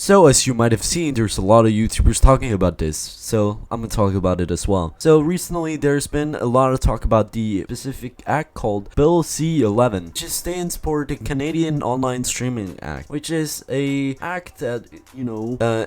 So as you might have seen, there's a lot of YouTubers talking about this, so I'm gonna talk about it as well. So recently there's been a lot of talk about the specific act called Bill C-11, which stands for the Canadian Online Streaming Act, which is a act that,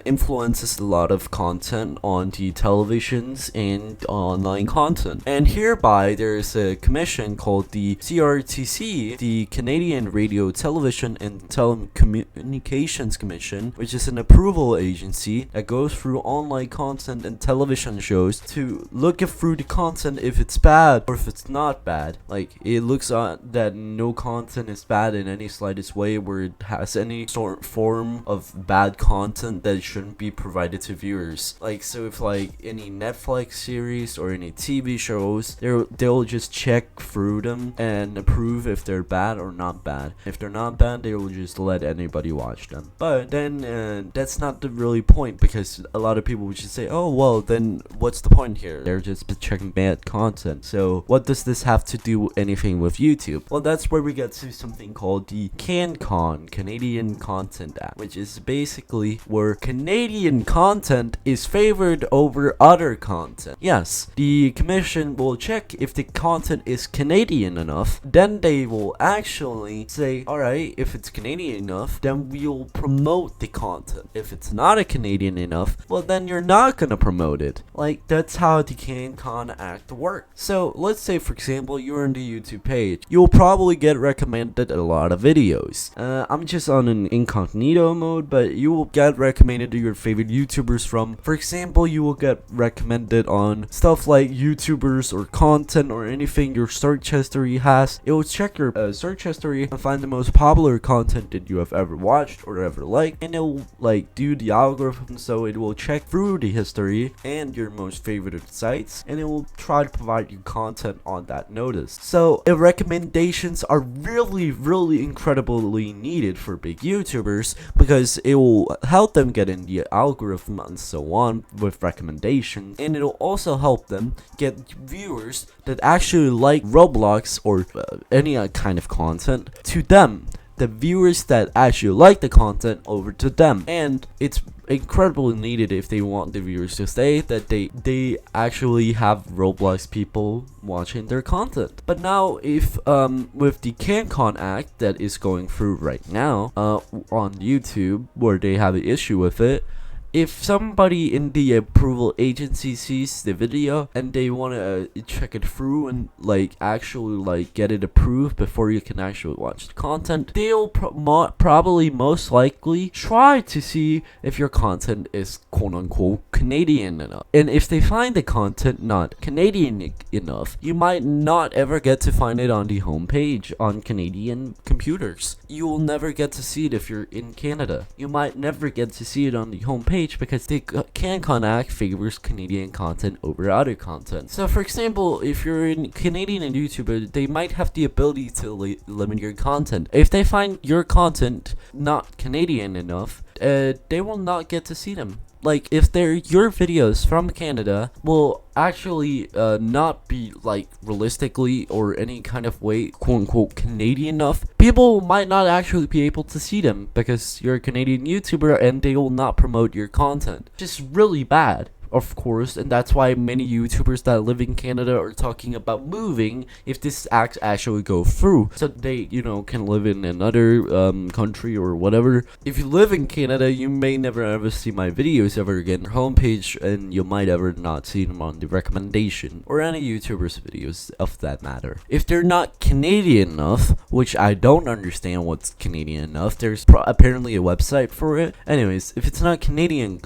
influences a lot of content on the televisions and online content. And hereby there's a commission called the CRTC, the Canadian Radio, Television and Telecommunications Commission, which is an approval agency that goes through online content and television shows to look through the content if it's bad or if it's not bad. Like, it looks at that no content is bad in any slightest way where it has any sort form of bad content that shouldn't be provided to viewers. Like, so if like any Netflix series or any TV shows, they'll just check through them and approve if they're bad or not bad. If they're not bad, they will just let anybody watch them. But then that's not the really point, because a lot of people would just say, oh well, then what's the point here? They're just checking bad content. So what does this have to do anything with YouTube? Well, that's where we get to something called the CanCon, Canadian Content Act, which is basically where Canadian content is favored over other content. Yes, the commission will check if the content is Canadian enough, then they will actually say, alright, if it's Canadian enough, then we'll promote the content. If it's not a Canadian enough, well then you're not gonna promote it. Like, that's how the CanCon Act works. So let's say, for example, you're on the YouTube page. You'll probably get recommended a lot of videos. I'm just on an incognito mode, but you will get recommended to your favorite YouTubers from, for example, you will get recommended on stuff like YouTubers or content or anything your search history has. It will check your search history and find the most popular content that you have ever watched or ever liked, and it will like do the algorithm, so it will check through the history and your most favorite sites, and it will try to provide you content on that notice. So recommendations are really incredibly needed for big YouTubers, because it will help them get in the algorithm and so on with recommendations, and it'll also help them get viewers that actually like Roblox or any kind of content to them. The viewers that actually like the content over to them, and it's incredibly needed if they want the viewers to stay, that they actually have Roblox people watching their content. But now, if with the CanCon Act that is going through right now on YouTube, where they have an issue with it, if somebody in the approval agency sees the video and they want to check it through and like actually like get it approved before you can actually watch the content, they'll probably most likely try to see if your content is quote-unquote Canadian enough. And if they find the content not Canadian enough, you might not ever get to find it on the homepage on Canadian computers. You will never get to see it if you're in Canada. You might never get to see it on the homepage, because the CanCon Act favors Canadian content over other content. So for example, if you're a Canadian YouTuber, they might have the ability to limit your content. If they find your content not Canadian enough, they will not get to see them. Like, if your videos from Canada will actually not be like realistically or any kind of way quote-unquote Canadian enough, people might not actually be able to see them because you're a Canadian YouTuber, and they will not promote your content. Just really bad, of course, and that's why many YouTubers that live in Canada are talking about moving if this act actually go through, so they can live in another country or whatever. If you live in Canada, you may never ever see my videos ever again on your homepage, and you might ever not see them on the recommendation or any YouTuber's videos of that matter. If they're not Canadian enough, which I don't understand what's Canadian enough, there's apparently a website for it. Anyways, if it's not Canadian,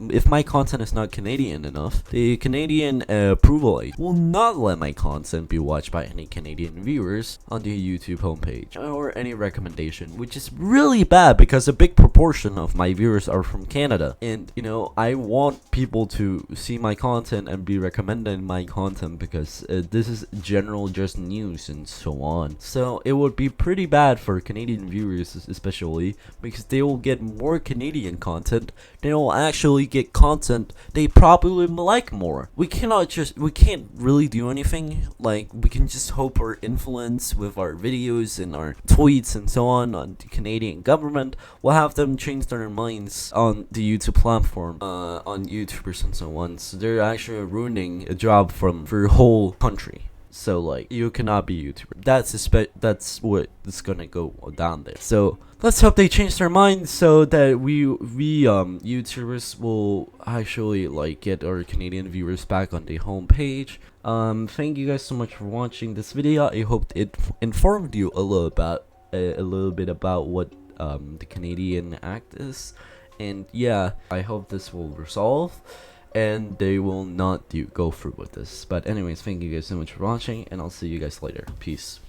if my content is not Canadian enough, the Canadian approval aid will not let my content be watched by any Canadian viewers on the YouTube homepage or any recommendation, which is really bad because a big proportion of my viewers are from Canada, and I want people to see my content and be recommending my content, because this is general just news and so on. So it would be pretty bad for Canadian viewers especially, because they will get more Canadian content. They will actually get content they probably probably like more. We can't really do anything. Like, we can just hope our influence with our videos and our tweets and so on the Canadian government will have them change their minds on the YouTube platform, on YouTubers and so on. So they're actually ruining a job for the whole country. So like, you cannot be YouTuber. That's what is gonna go down there. So let's hope they change their minds so that we YouTubers will actually like get our Canadian viewers back on the homepage. Thank you guys so much for watching this video. I hope it informed you a little bit about what the Canadian Act is, and yeah, I hope this will resolve and they will not go through with this. But anyways, thank you guys so much for watching, and I'll see you guys later. Peace.